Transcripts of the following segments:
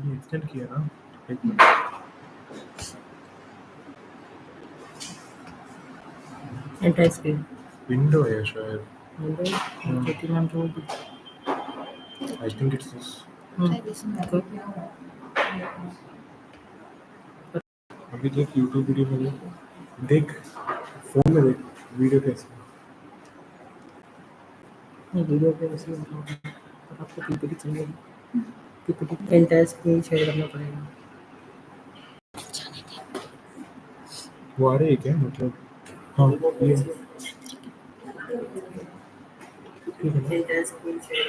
ये एक्सटेंड किया ना, एक मिनट। एंटायर स्क्रीन विंडो है शायद। विंडो हाँ। 31 row I think it's this. good. अभी देख यूट्यूब वीडियो में देख, फोन में देख वीडियो कैसे। नहीं वीडियो पे वैसे ही होता है, पर आपको पीपीटी चाहिए, पीपीटी एंटायर स्क्रीन शेयर करना पड़ेगा। वो आ रही है क्या, मतलब? हाँ ये ठीक है। एंटायर स्क्रीन शेयर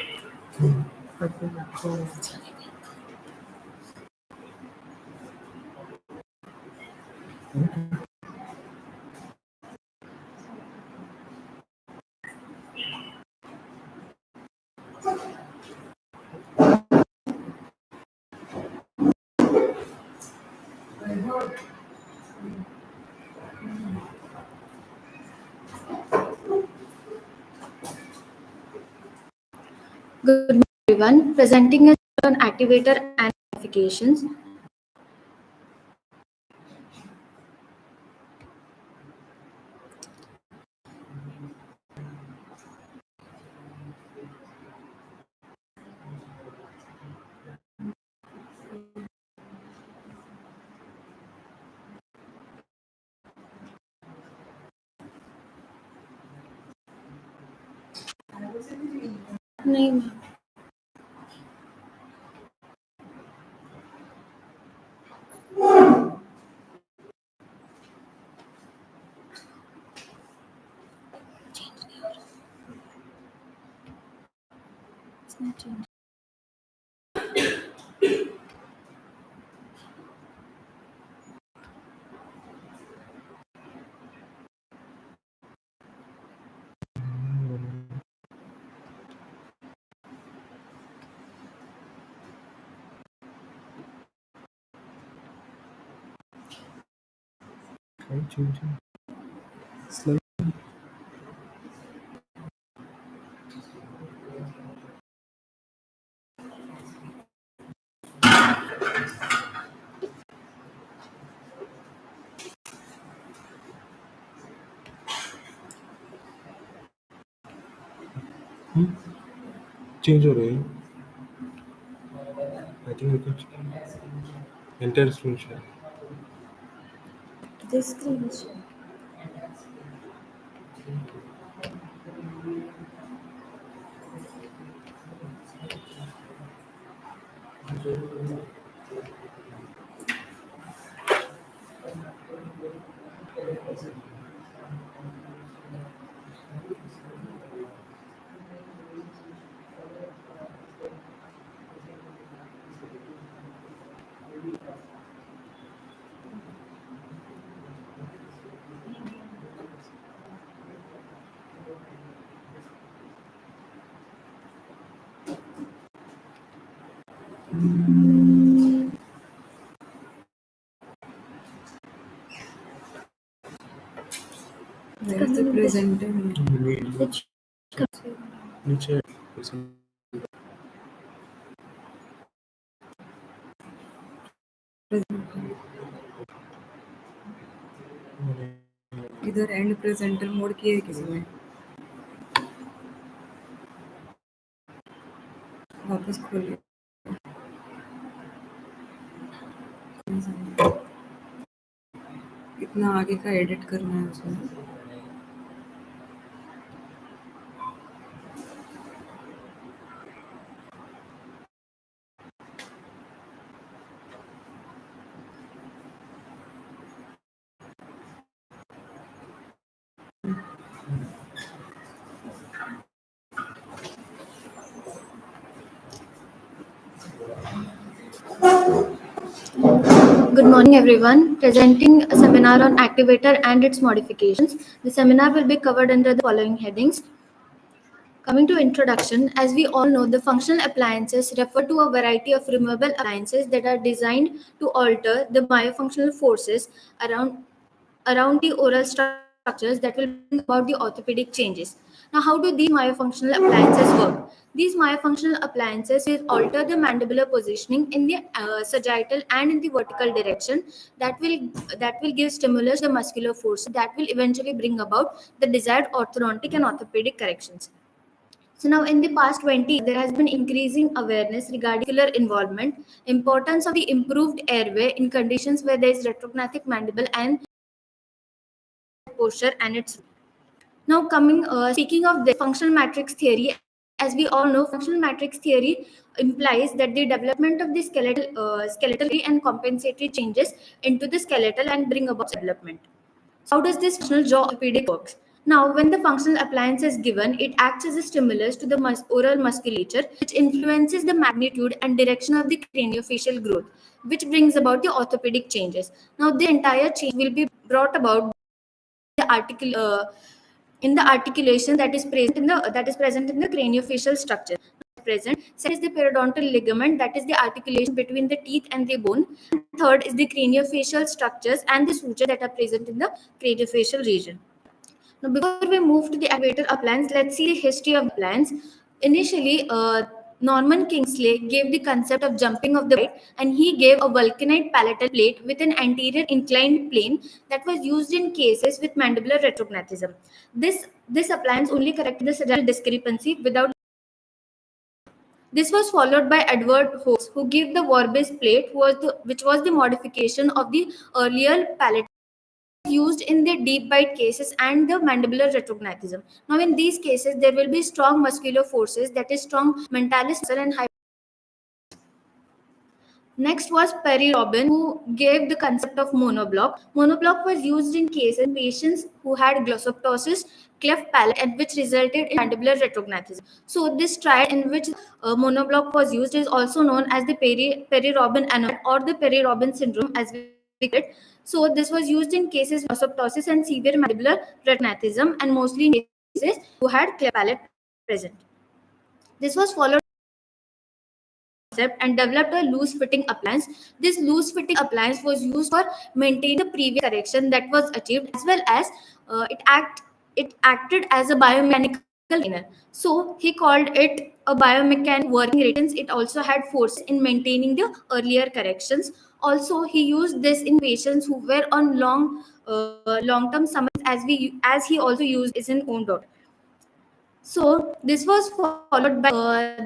पर फिर आपको Good morning, everyone. Presenting a on activator and modifications. नहीं ma'am. Try changing slide. Change हो रही है। आई थिंक कुछ entire screen share. This screen is where is the presenter? which नीचे इधर एंड प्रेजेंटर मोड किया है किसी ने? वापस खोलिए। कितना आगे का एडिट करना है उसमें? Good morning, everyone. Presenting a seminar on activator and its modifications. The seminar will be covered under the following headings. Coming to introduction, as we all know, the functional appliances refer to a variety of removable appliances that are designed to alter the myofunctional forces around the oral structure structures that will bring about the orthopedic changes. Now, how do these myofunctional appliances work? These myofunctional appliances will alter the mandibular positioning in the sagittal and in the vertical direction. That will give stimulus to the muscular force that will eventually bring about the desired orthodontic and orthopedic corrections. So now in the past 20 years, there has been increasing awareness regarding muscular involvement, importance of the improved airway in conditions where there is retrognathic mandible and posture and its. Now coming, speaking of the functional matrix theory, as we all know, functional matrix theory implies that the development of the skeletal and compensatory changes into the skeletal and bring about development. So how does this functional jaw orthopedic works? Now, when the functional appliance is given, it acts as a stimulus to the oral musculature, which influences the magnitude and direction of the craniofacial growth, which brings about the orthopedic changes. Now, the entire change will be brought about the in the articulation that is present in the craniofacial structure. Present. Second is the periodontal ligament, that is the articulation between the teeth and the bone. And third is the craniofacial structures and the sutures that are present in the craniofacial region. Now, before we move to the activator appliance, let's see the history of the appliance. Initially, Norman Kingsley gave the concept of jumping of the bite, and he gave a vulcanite palatal plate with an anterior inclined plane that was used in cases with mandibular retrognathism. This appliance only corrected the sagittal discrepancy without. This was followed by Edward Hawkes, who gave the Vorbis plate, which was the modification of the earlier palate used in the deep bite cases and the mandibular retrognathism. Now, in these cases, there will be strong muscular forces, that is, strong mentalis muscle and high. Next was Perry Robin, who gave the concept of monoblock. Monoblock was used in cases in patients who had glossoptosis, cleft palate, and which resulted in mandibular retrognathism. So, this triad in which monoblock was used is also known as the Perry Robin anomaly or the Perry Robin syndrome, as we call it. So, this was used in cases of glossoptosis and severe mandibular retrognathism, and mostly in cases who had cleft palate present. This was followed and developed a loose fitting appliance. This loose fitting appliance was used for maintaining the previous correction that was achieved, as well as it acted as a biomechanical trainer. So he called it a biomechanical working rate since it also had force in maintaining the earlier corrections. Also, he used this in patients who were on long-term summits, as he also used is in own daughter. So this was followed by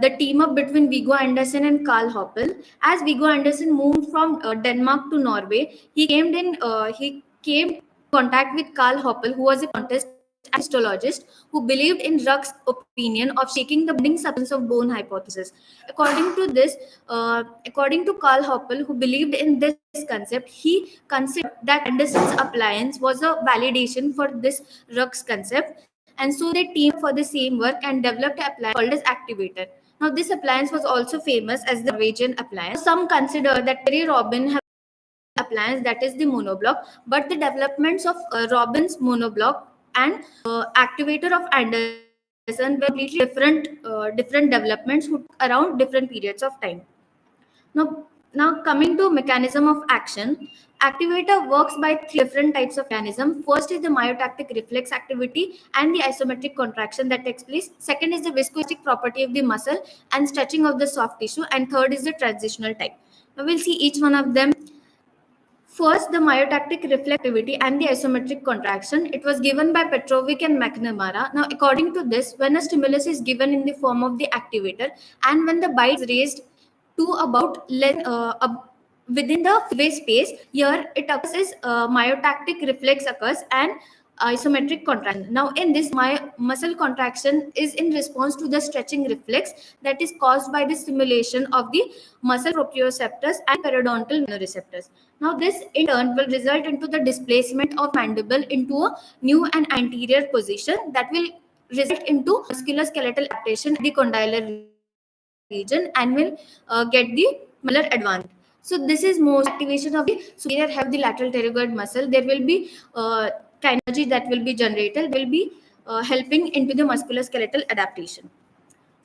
the team up between Viggo Andersen and Carl Hoppel. As Viggo Andersen moved from Denmark to Norway, he came contact with Carl Hoppel, who was a contest histologist who believed in Ruck's opinion of shaking the bonding substance of bone hypothesis. According to Carl Hoppel, who believed in this concept, he considered that Andersen's appliance was a validation for this Ruck's concept, and so they teamed for the same work and developed an appliance called as Activator. Now, this appliance was also famous as the Norwegian appliance. Some consider that Perry Robin have appliance, that is the monoblock, but the developments of Robin's monoblock and Activator of Anderson were completely different developments who took around different periods of time. Now coming to mechanism of action, activator works by three different types of mechanism. First is the myotactic reflex activity and the isometric contraction that takes place. Second is the viscoelastic property of the muscle and stretching of the soft tissue. And third is the transitional type. Now we'll see each one of them. First, the myotactic reflectivity and the isometric contraction. It was given by Petrovic and McNamara. Now, according to this, when a stimulus is given in the form of the activator and when the bite is raised to about within the freeway space, here it occurs as myotactic reflex occurs and isometric contraction. Now, in this, my muscle contraction is in response to the stretching reflex that is caused by the stimulation of the muscle proprioceptors and periodontal receptors. Now, this in turn will result into the displacement of mandible into a new and anterior position that will result into musculoskeletal adaptation at the condylar region and will get the muscular advantage. So this is most activation of the superior half of the lateral pterygoid muscle. There will be energy that will be generated, will be helping into the musculoskeletal adaptation.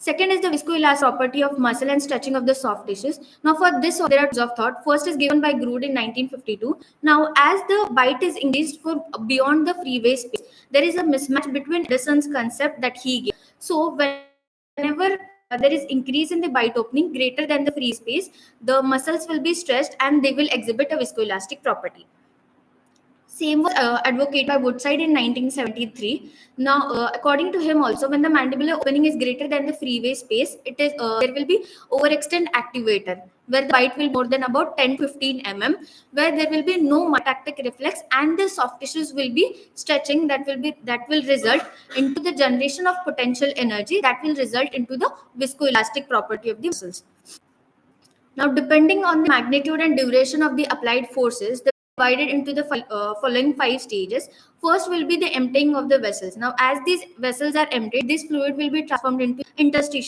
Second is the viscoelastic property of muscle and stretching of the soft tissues. Now, for this, there are of thought. First is given by Grood in 1952. Now, as the bite is increased for beyond the freeway space, there is a mismatch between Anderson's concept that he gave. So, whenever there is increase in the bite opening greater than the free space, the muscles will be stretched and they will exhibit a viscoelastic property. Same was advocated by Woodside in 1973. Now, according to him, also when the mandibular opening is greater than the freeway space, it is there will be overextend activator, where the bite will more than about 10-15 mm, where there will be no metactic reflex and the soft tissues will be stretching. That will result into the generation of potential energy that will result into the viscoelastic property of the muscles. Now, depending on the magnitude and duration of the applied forces, they are divided into the following 5 stages. First will be the emptying of the vessels. Now, as these vessels are emptied, this fluid will be transformed into interstitial